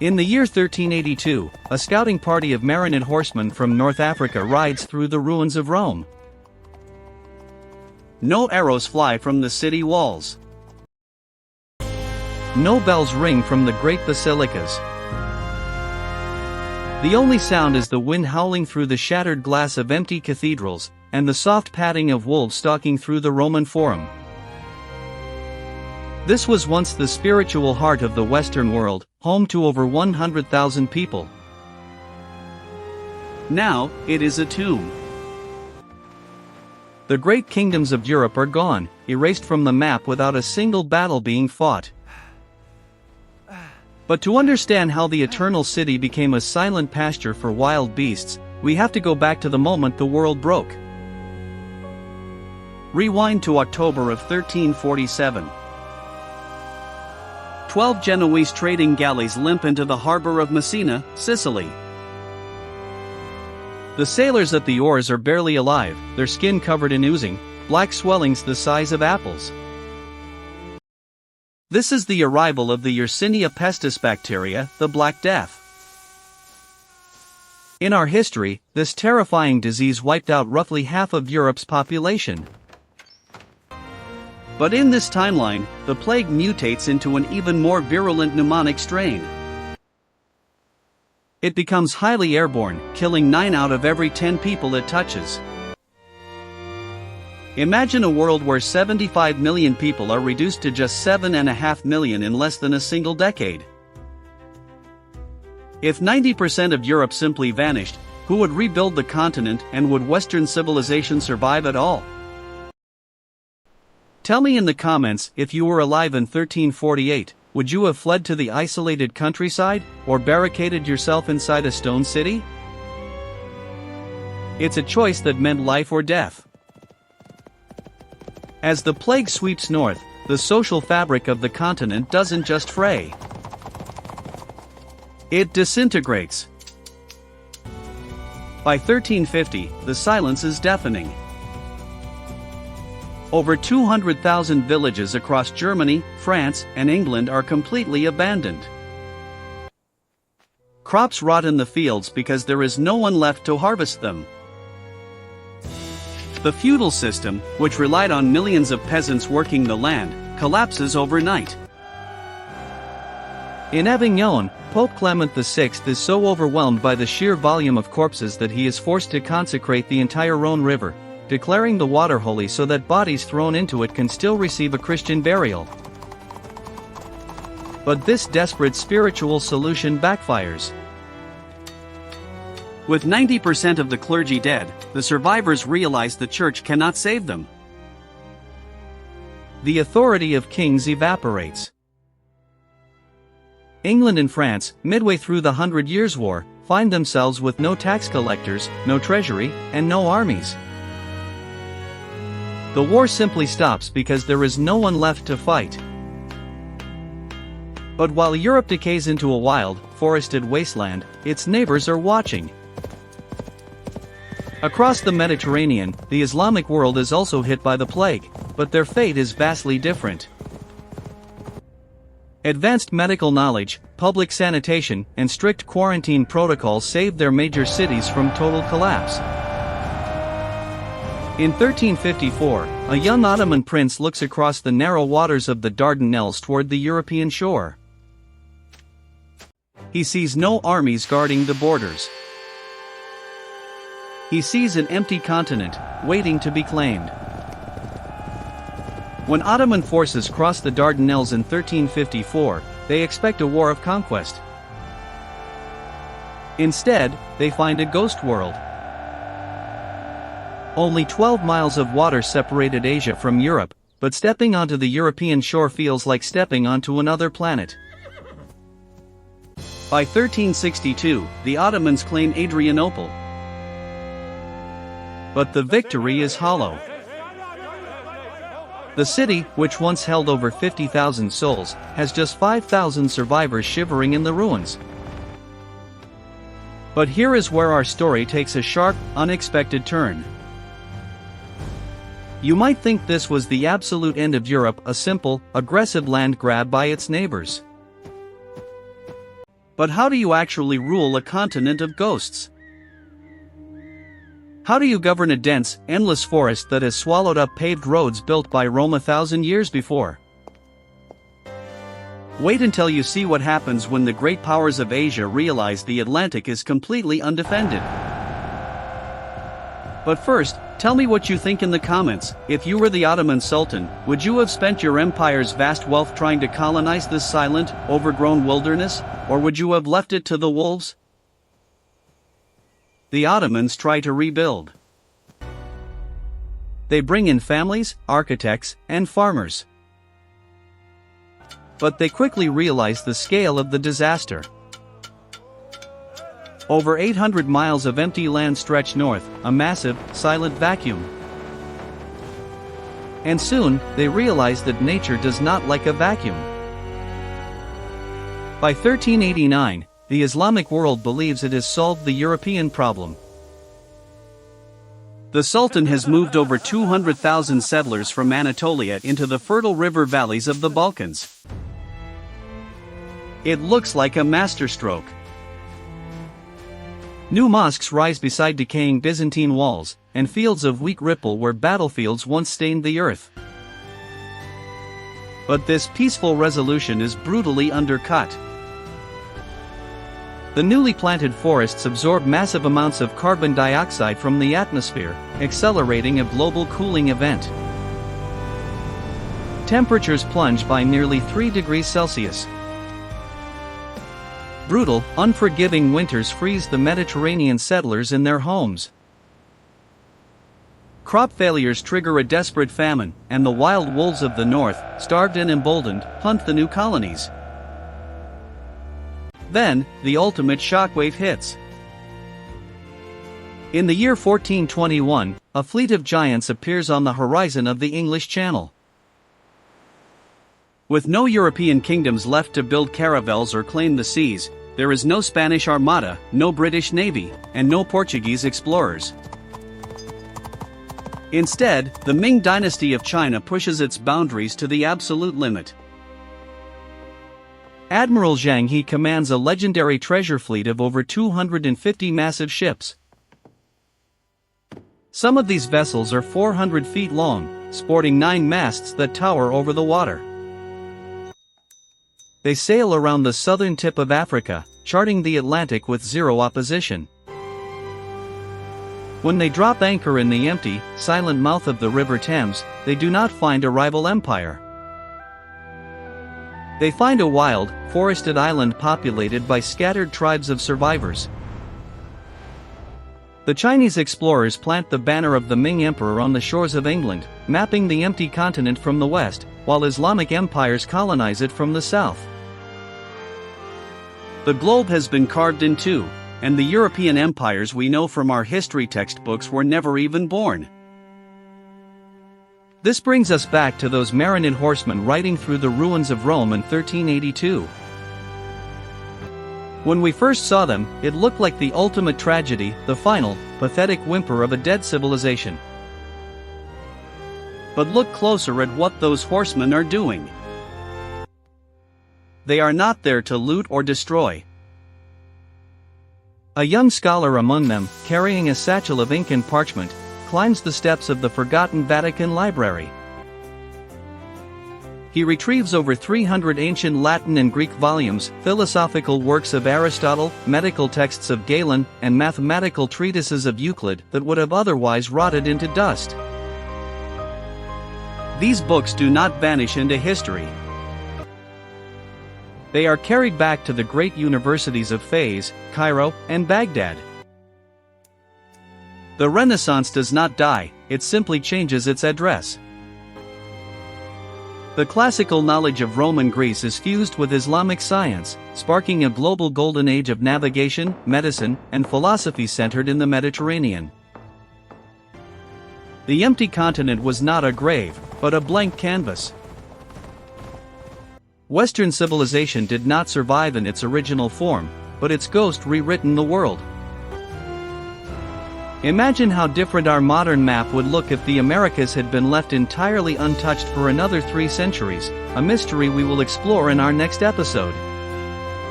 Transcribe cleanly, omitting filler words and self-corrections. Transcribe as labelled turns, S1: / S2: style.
S1: In the year 1382, a scouting party of Maronid horsemen from North Africa rides through the ruins of Rome. No arrows fly from the city walls. No bells ring from the great basilicas. The only sound is the wind howling through the shattered glass of empty cathedrals, and the soft padding of wolves stalking through the Roman Forum. This was once the spiritual heart of the Western world, home to over 100,000 people. Now, it is a tomb. The great kingdoms of Europe are gone, erased from the map without a single battle being fought. But to understand how the Eternal City became a silent pasture for wild beasts, we have to go back to the moment the world broke. Rewind to October of 1347. 12 Genoese trading galleys limp into the harbor of Messina, Sicily. The sailors at the oars are barely alive, their skin covered in oozing, black swellings the size of apples. This is the arrival of the Yersinia pestis bacteria, the Black Death. In our history, this terrifying disease wiped out roughly half of Europe's population. But in this timeline, the plague mutates into an even more virulent pneumonic strain. It becomes highly airborne, killing 9 out of every 10 people it touches. Imagine a world where 75 million people are reduced to just 7.5 million in less than a single decade. If 90% of Europe simply vanished, who would rebuild the continent, and would Western civilization survive at all? Tell me in the comments, if you were alive in 1348, would you have fled to the isolated countryside, or barricaded yourself inside a stone city? It's a choice that meant life or death. As the plague sweeps north, the social fabric of the continent doesn't just fray. It disintegrates. By 1350, the silence is deafening. Over 200,000 villages across Germany, France, and England are completely abandoned. Crops rot in the fields because there is no one left to harvest them. The feudal system, which relied on millions of peasants working the land, collapses overnight. In Avignon, Pope Clement VI is so overwhelmed by the sheer volume of corpses that he is forced to consecrate the entire Rhone River, declaring the water holy so that bodies thrown into it can still receive a Christian burial. But this desperate spiritual solution backfires. With 90% of the clergy dead, the survivors realize the church cannot save them. The authority of kings evaporates. England and France, midway through the 100 Years' War, find themselves with no tax collectors, no treasury, and no armies. The war simply stops because there is no one left to fight. But while Europe decays into a wild, forested wasteland, its neighbors are watching. Across the Mediterranean, the Islamic world is also hit by the plague, but their fate is vastly different. Advanced medical knowledge, public sanitation, and strict quarantine protocols saved their major cities from total collapse. In 1354, a young Ottoman prince looks across the narrow waters of the Dardanelles toward the European shore. He sees no armies guarding the borders. He sees an empty continent, waiting to be claimed. When Ottoman forces cross the Dardanelles in 1354, they expect a war of conquest. Instead, they find a ghost world. Only 12 miles of water separated Asia from Europe, but stepping onto the European shore feels like stepping onto another planet. By 1362, the Ottomans claim Adrianople. But the victory is hollow. The city, which once held over 50,000 souls, has just 5,000 survivors shivering in the ruins. But here is where our story takes a sharp, unexpected turn. You might think this was the absolute end of Europe, a simple, aggressive land grab by its neighbors. But how do you actually rule a continent of ghosts? How do you govern a dense, endless forest that has swallowed up paved roads built by Rome 1,000 years before? Wait until you see what happens when the great powers of Asia realize the Atlantic is completely undefended. But first, tell me what you think in the comments. If you were the Ottoman Sultan, would you have spent your empire's vast wealth trying to colonize this silent, overgrown wilderness, or would you have left it to the wolves? The Ottomans try to rebuild. They bring in families, architects, and farmers. But they quickly realize the scale of the disaster. Over 800 miles of empty land stretch north, a massive, silent vacuum. And soon, they realize that nature does not like a vacuum. By 1389, the Islamic world believes it has solved the European problem. The Sultan has moved over 200,000 settlers from Anatolia into the fertile river valleys of the Balkans. It looks like a masterstroke. New mosques rise beside decaying Byzantine walls, and fields of wheat ripple where battlefields once stained the earth. But this peaceful resolution is brutally undercut. The newly planted forests absorb massive amounts of carbon dioxide from the atmosphere, accelerating a global cooling event. Temperatures plunge by nearly 3 degrees Celsius. Brutal, unforgiving winters freeze the Mediterranean settlers in their homes. Crop failures trigger a desperate famine, and the wild wolves of the north, starved and emboldened, hunt the new colonies. Then, the ultimate shockwave hits. In the year 1421, a fleet of giants appears on the horizon of the English Channel. With no European kingdoms left to build caravels or claim the seas, there is no Spanish Armada, no British Navy, and no Portuguese explorers. Instead, the Ming dynasty of China pushes its boundaries to the absolute limit. Admiral Zhang He commands a legendary treasure fleet of over 250 massive ships. Some of these vessels are 400 feet long, sporting 9 masts that tower over the water. They sail around the southern tip of Africa, charting the Atlantic with zero opposition. When they drop anchor in the empty, silent mouth of the River Thames, they do not find a rival empire. They find a wild, forested island populated by scattered tribes of survivors. The Chinese explorers plant the banner of the Ming Emperor on the shores of England, mapping the empty continent from the west, while Islamic empires colonize it from the south. The globe has been carved in two, and the European empires we know from our history textbooks were never even born. This brings us back to those Marinid horsemen riding through the ruins of Rome in 1382. When we first saw them, it looked like the ultimate tragedy, the final, pathetic whimper of a dead civilization. But look closer at what those horsemen are doing. They are not there to loot or destroy. A young scholar among them, carrying a satchel of ink and parchment, climbs the steps of the forgotten Vatican Library. He retrieves over 300 ancient Latin and Greek volumes, philosophical works of Aristotle, medical texts of Galen, and mathematical treatises of Euclid that would have otherwise rotted into dust. These books do not vanish into history. They are carried back to the great universities of Fez, Cairo, and Baghdad. The Renaissance does not die, it simply changes its address. The classical knowledge of Rome and Greece is fused with Islamic science, sparking a global golden age of navigation, medicine, and philosophy centered in the Mediterranean. The empty continent was not a grave, but a blank canvas. Western civilization did not survive in its original form, but its ghost rewritten the world. Imagine how different our modern map would look if the Americas had been left entirely untouched for another 3 centuries, a mystery we will explore in our next episode.